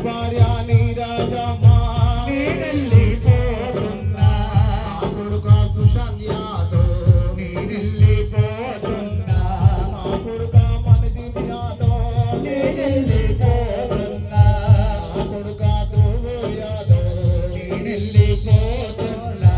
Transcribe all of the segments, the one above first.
భార్య నీరజమ్మ నేనెళ్ళిపోతున్నా కొడుక సుశాంత్ యాదవ్ నేనెళ్ళిపోతున్నా కొడుక మనదీప్ యాదవ్ నేనెళ్ళిపోతున్నా కొడుక ధ్రువ యాదవ్ నేనెళ్ళిపోతున్నా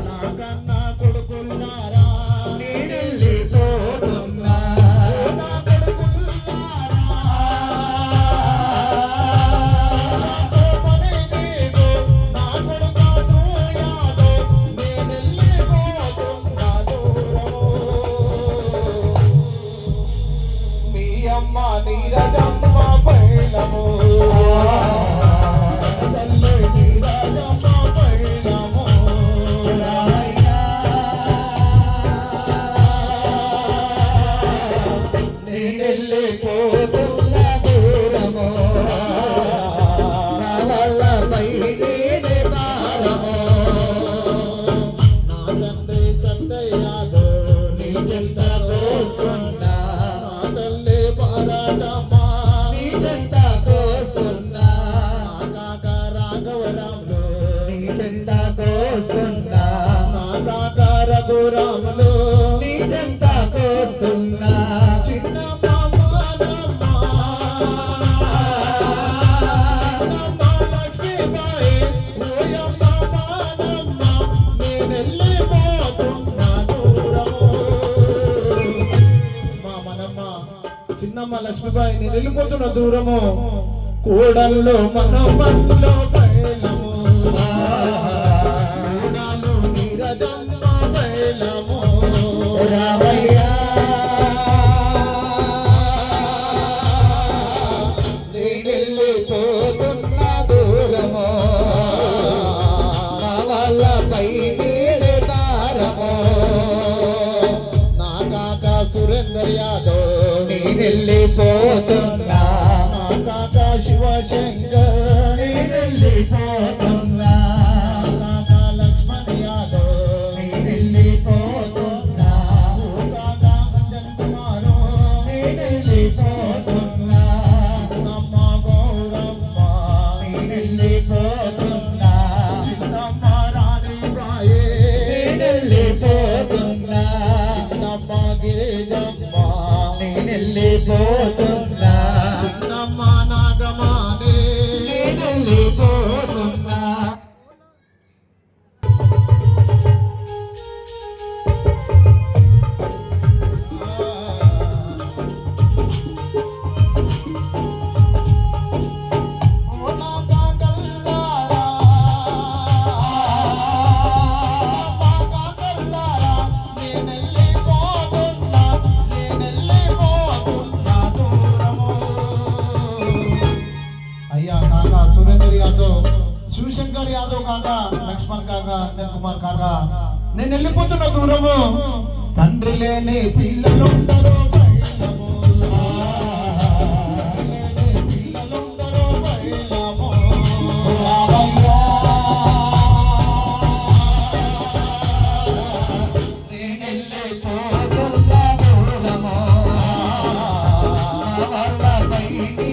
నాకన్నా కొడుకున్నారా నేనెళ్ళిపోతున్నా నా కొడుకున్నారా మనదీపు నా కొడుక ధ్రువ యాదవ్ నేనెళ్ళిపోతున్నా దూరము మీ అమ్మ నీరజమ్మ పైలము తల్లి నీరజమ్మ పైలము నేనెళ్ళిపోతున్నా దూరము నా వల్ల పైనే భారము నా తండ్రి సత్తయ్య యాదవ్ నీ చెంత కోస్తున్నా నా తల్లి భారతమ్మ నీ చెంత కోస్తున్నా నా కాక రాఘవరాములు నీ చెంత కోస్తున్నా నా కాక రఘురాములు నీ చెంత కోస్తున్నా చిన్న మామనమ్మ చిన్నమ్మ లక్ష్మీబాయి ఓయమ్మ మానమ్మ నేనెళ్ళిపోతున్నా దూరము మామనమ్మ చిన్నమ్మ లక్ష్మీబాయి నేను వెళ్ళిపోతున్నా దూరము కోడల్లో మనమల్లో పైలము కోడలు నీరజమ్మ పైలము రామయ్య నేనెళ్ళిపోతున్నా దూరము నా వల్ల పైనే భారము నా కాక సురేందర్ యాదవ్ నేనెళ్ళిపోతున్నా నా కాక శివశంకర్ నేనెళ్ళిపోతున్నా నా కాక లక్ష్మణ్ యాదవ్ నేనెళ్ళిపోతున్నా నా కాక అంజన్ కుమారు నేనెళ్ళిపోతున్నా అమ్మ గౌరమ్మ నేనెళ్ళిపోతున్నా చిన్నమ్మ రాణిబాయి నేనెళ్ళిపోతున్నా చిన్నమ్మ గిరిజమ్మ నేనెళ్ళిపోతున్నా చిన్నమ్మ నాగమాని నేనెళ్ళిపోతున్నా అయ్యా కాకా సురేందర్ యాదవ్ శివశంకర్ యాదవ్ కాకా లక్ష్మణ్ కాకా అంజన్ కుమార్ కాకా నేను వెళ్ళిపోతున్న దూరము తండ్రి లేని పిల్లలుండరు బయలము. లేని పిల్లలుండరు బయలము. నేనెళ్ళిపోతున్నా దూరము నా వల్ల పైనే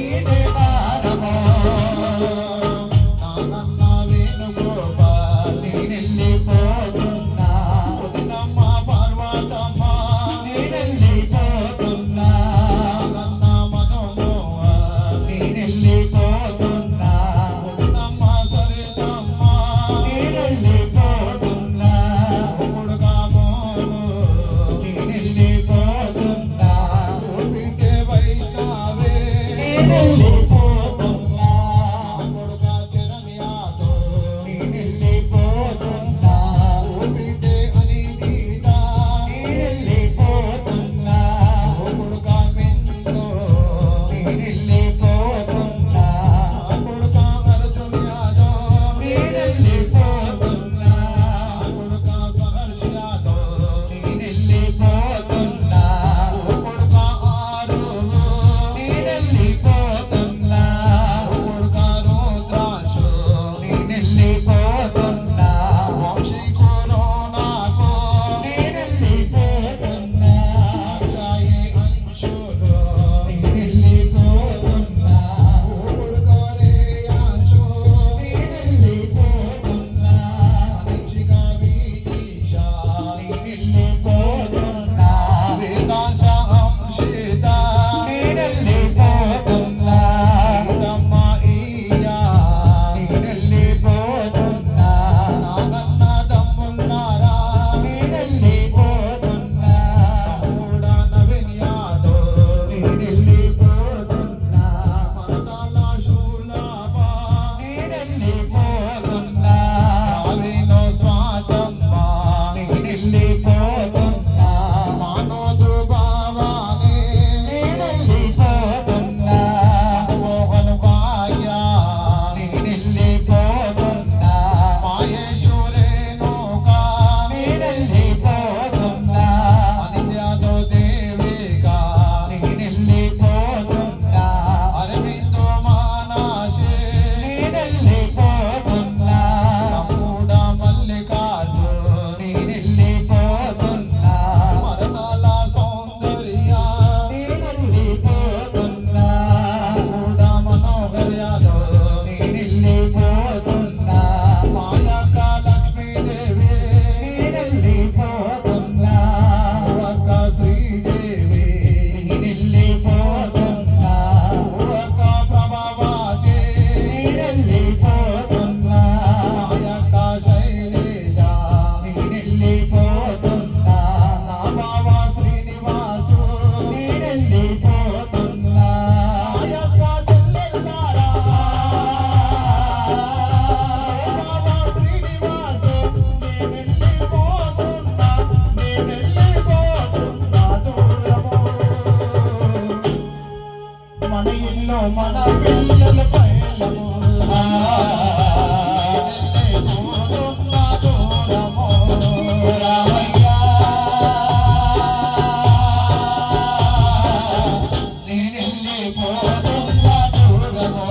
భారము నానన్న వేణుగోపాల్ నేనెళ్ళిపోతున్నా పుట్టినమ్మ పార్వతమ్మ నేనెళ్ళిపోతున్నా నానన్న మనోహర్ నేనెళ్ళిపోతున్నా పుట్టినమ్మ సరేనమ్మ నేనెళ్ళిపోతున్నా కొడుకా మోను నేనెళ్ళిపోతున్నా పుట్టింటే వైష్ణవే నేనెళ్ళిపోతున్నా కొడుకా చరణ్ యాదవ్ నేనెళ్ళిపోతున్నా పుట్టింటే అనిదీత నేనెళ్ళిపోతున్నా కొడుకా మిన్ను నేనెళ్ళిపోతున్నా పిల్లలు పైలము నేనెళ్ళిపోతున్నా దూరము రామయ్య నేనెళ్ళిపోతున్నా దూరము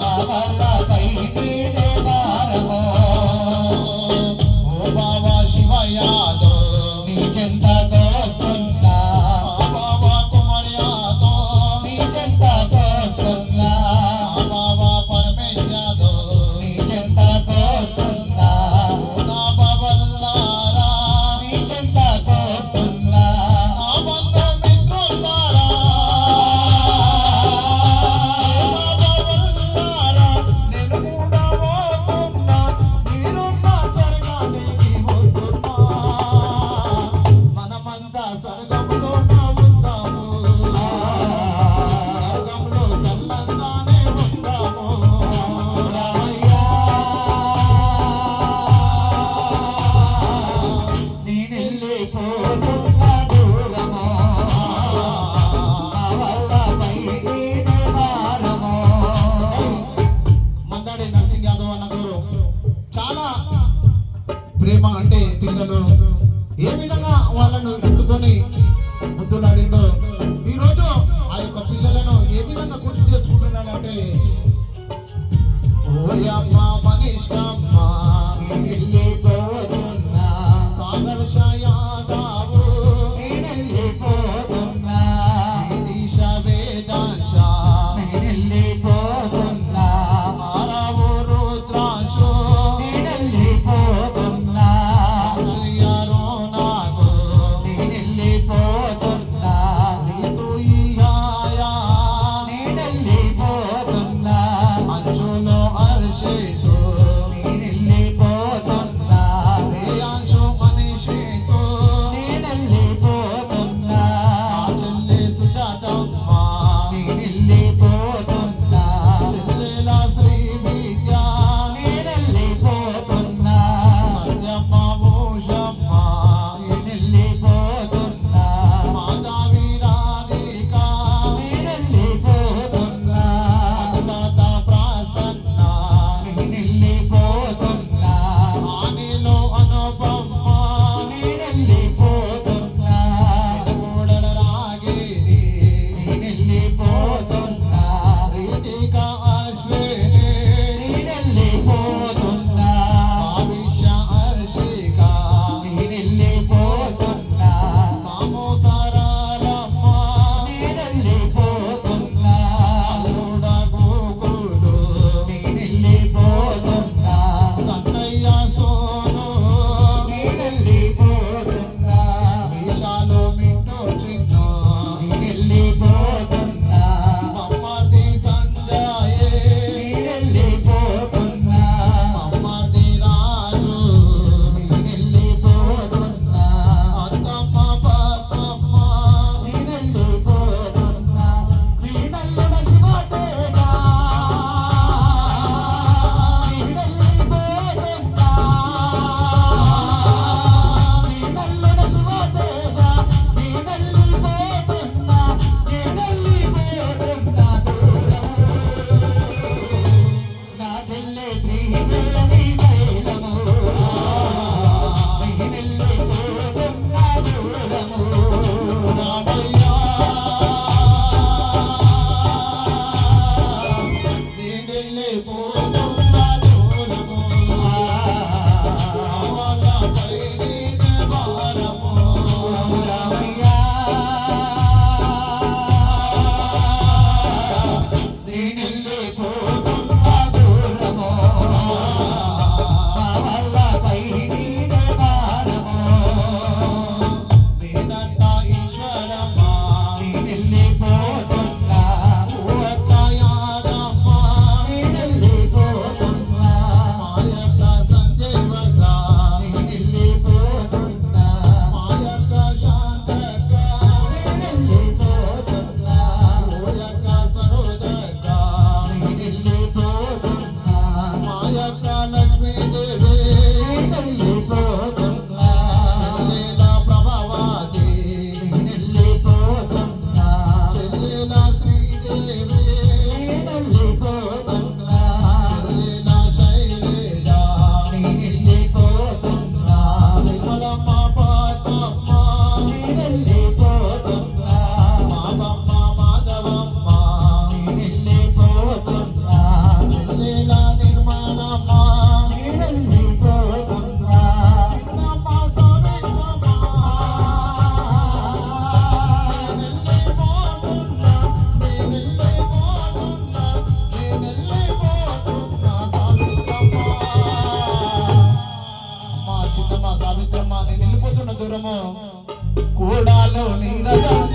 నా వల్ల పైనే భారము ఓ బాబా శివయాదో నీ చెంతకొస్తున్నా బాబా కుమార్ యాదవ్ నీ చెంతకొస్తున్నా బాబా పరమేశ్ యాదవ్ నీ చెంతకొస్తున్నా నా బాబల్లారా నీ చెంతకొస్తున్నా నా బంధు మిత్రులారా నా బాబల్లారా నేను కూడా పోతున్నా మీరున్న స్వర్గానికి వస్తున్నా మనమంతా స్వర్గంలో ఉందాము స్వర్గంలో సల్లంగానే ఉంటాము రామయ్య నేనెళ్ళిపోతున్నా దూరము నా వల్ల పైనే భారము మందాడి నర్సింగ్ యాదవ్ అన్నకు చాలా ప్రేమ అంటే పిల్లలు ఏ విధంగా వాళ్ళను ఎత్తుకొని ముద్దులాడిండో ఈరోజు ఆ యొక్క పిల్లలను ఏ విధంగా గుర్తు చేసుకుంటున్నాడంటే ఓయమ్మ మనీష్కమ్మ నేనెళ్ళిపోతున్నా సాగర్ యాదవ్ నేనెళ్ళిపోతున్నా దిశ వేదాంశ నేనెళ్ళిపోతున్నా మారావు రుద్రాంశు నేనెళ్ళిపోతున్నా శ్రీయారో నాగు నేనెళ్ళిపోతున్నా నీతు ఇయాయా నేనెళ్ళిపోతున్నా అంచులో అర్షితు నేనెళ్ళిపోతున్నా నేనెళ్ళిపోతున్నా చెల్లెలా శైలజ నేనెళ్ళిపోతున్నా నిర్మలమ్మ పార్వమ్మ నేనెళ్ళిపోతున్నా మావమ్మ మాధవమ్మ నేనెళ్ళిపోతున్నా చెల్లెలా నిర్మలమ్మ నేనెళ్ళిపోతున్నా చిన్నమ్మ సావిత్రమ్మ చిన్నమ్మ సావిత్రమ్మ నేను వెళ్ళిపోతున్న దూరము కూడాలో నీరగంట